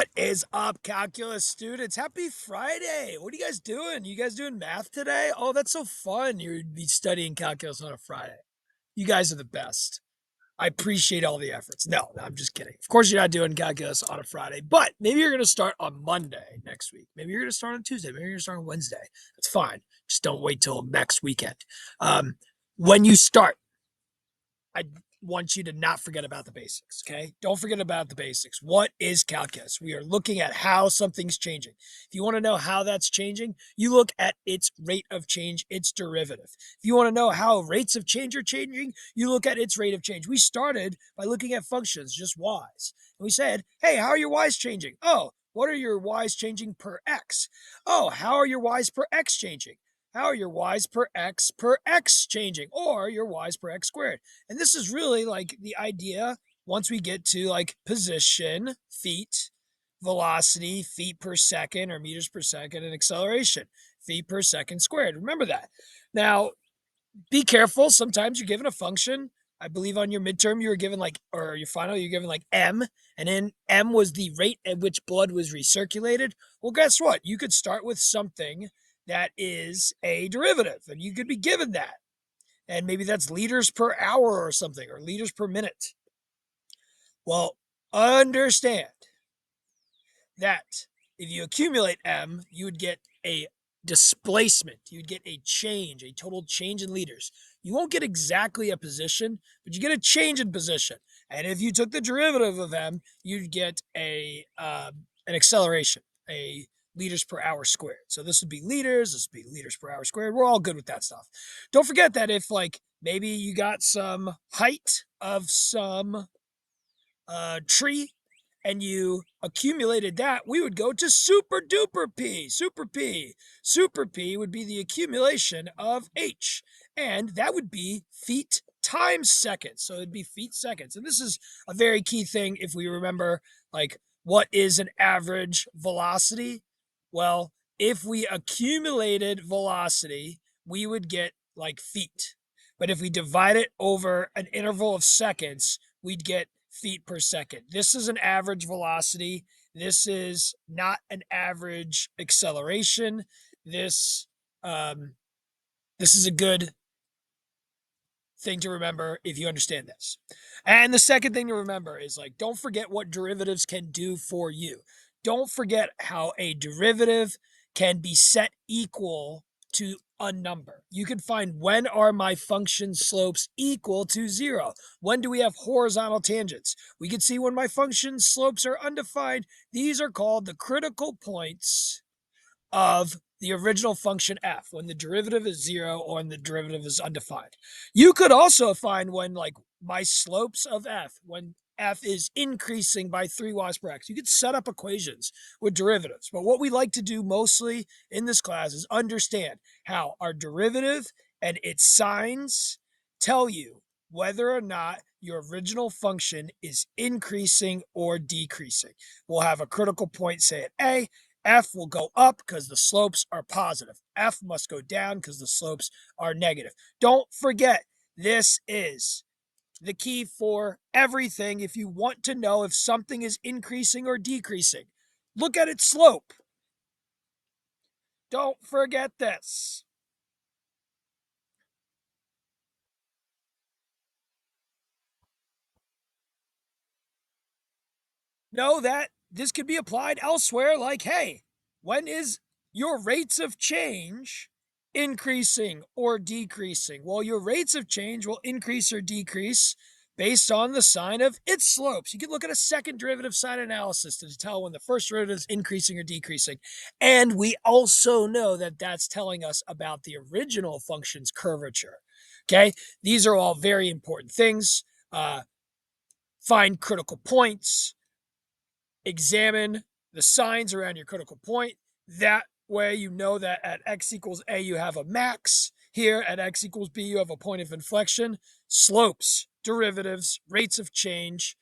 What is up, calculus students? Happy Friday. What are you guys doing? You guys doing math today? Oh, that's so fun. You'd be studying calculus on a Friday. You guys are the best. I appreciate all the efforts. No, I'm just kidding. Of course, you're not doing calculus on a Friday, but maybe you're going to start on Monday next week. Maybe you're going to start on Tuesday. Maybe you're going to start on Wednesday. That's fine. Just don't wait till next weekend. Um, when you start, I want you to not forget about the basics, okay? Don't forget about the basics. What is calculus? We are looking at how something's changing. If you want to know how that's changing, you look at its rate of change, its derivative. If you want to know how rates of change are changing, you look at its rate of change. We started by looking at functions, just y's. And we said, hey, how are your y's changing? Oh, what are your y's changing per x? Oh, how are your y's per x changing? How are your y's per x changing? Or your y's per x squared? And this is really like the idea once we get to like position, feet, velocity, feet per second or meters per second, and acceleration, feet per second squared. Remember that. Now, be careful. Sometimes you're given a function. I believe on your midterm you were given like, or your final, you're given like M, and then M was the rate at which blood was recirculated. Well, guess what? You could start with something that is a derivative, and you could be given that. And maybe that's liters per hour or something, or liters per minute. Well, understand that if you accumulate M, you would get a displacement. You'd get a change, a total change in liters. You won't get exactly a position, but you get a change in position. And if you took the derivative of M, you'd get an acceleration, a liters per hour squared. So this would be liters, this would be liters per hour squared. We're all good with that stuff. Don't forget that if like maybe you got some height of some tree and you accumulated that, we would go to super duper P. Super P. Super P would be the accumulation of H. And that would be feet times seconds. So it'd be feet seconds. And this is a very key thing if we remember, like, what is an average velocity? Well, if we accumulated velocity, we would get like feet. But if we divide it over an interval of seconds, we'd get feet per second. This is an average velocity. This is not an average acceleration. This um, this is a good thing to remember if you understand this. And the second thing to remember is like, don't forget what derivatives can do for you. Don't forget how a derivative can be set equal to a number. You can find when are my function slopes equal to 0? When do we have horizontal tangents? We can see when my function slopes are undefined. These are called the critical points of the original function f, when the derivative is 0 or when the derivative is undefined. You could also find when like my slopes of f, when f is increasing by 3 watts per x. You could set up equations with derivatives. But what we like to do mostly in this class is understand how our derivative and its signs tell you whether or not your original function is increasing or decreasing. We'll have a critical point, say at A. F will go up because the slopes are positive. F must go down because the slopes are negative. Don't forget, this is the key for everything. If you want to know if something is increasing or decreasing, look at its slope. Don't forget this. Know that this could be applied elsewhere, like, hey, when is your rates of change increasing or decreasing? Well, your rates of change will increase or decrease based on the sign of its slopes. You can look at a second derivative sign analysis to tell when the first derivative is increasing or decreasing. And we also know that that's telling us about the original function's curvature. Okay, these are all very important things. Find critical points, examine the signs around your critical point. That way you know that at x equals a you have a max. Here at x equals b you have a point of inflection. Slopes, derivatives, rates of change.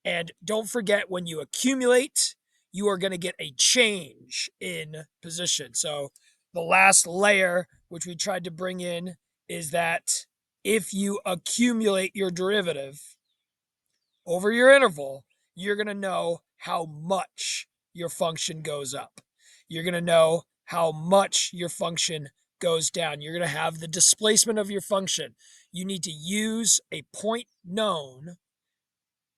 And don't forget, when you accumulate, you are going to get a change in position. So the last layer, which we tried to bring in, is that if you accumulate your derivative over your interval, you're going to know how much your function goes up. You're going to know how much your function goes down. You're going to have the displacement of your function. You need to use a point known.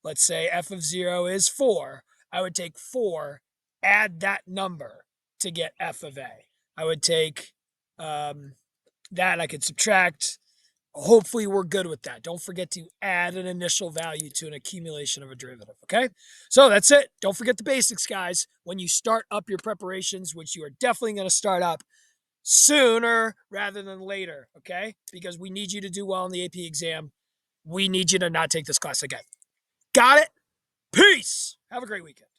Let's say f of 0 is 4. I would take 4, add that number to get f of a. I would take that. I could subtract. Hopefully we're good with that. Don't forget to add an initial value to an accumulation of a derivative, okay? So that's it. Don't forget the basics, guys. When you start up your preparations, which you are definitely going to start up sooner rather than later, okay? Because we need you to do well in the AP exam. We need you to not take this class again. Got it? Peace. Have a great weekend.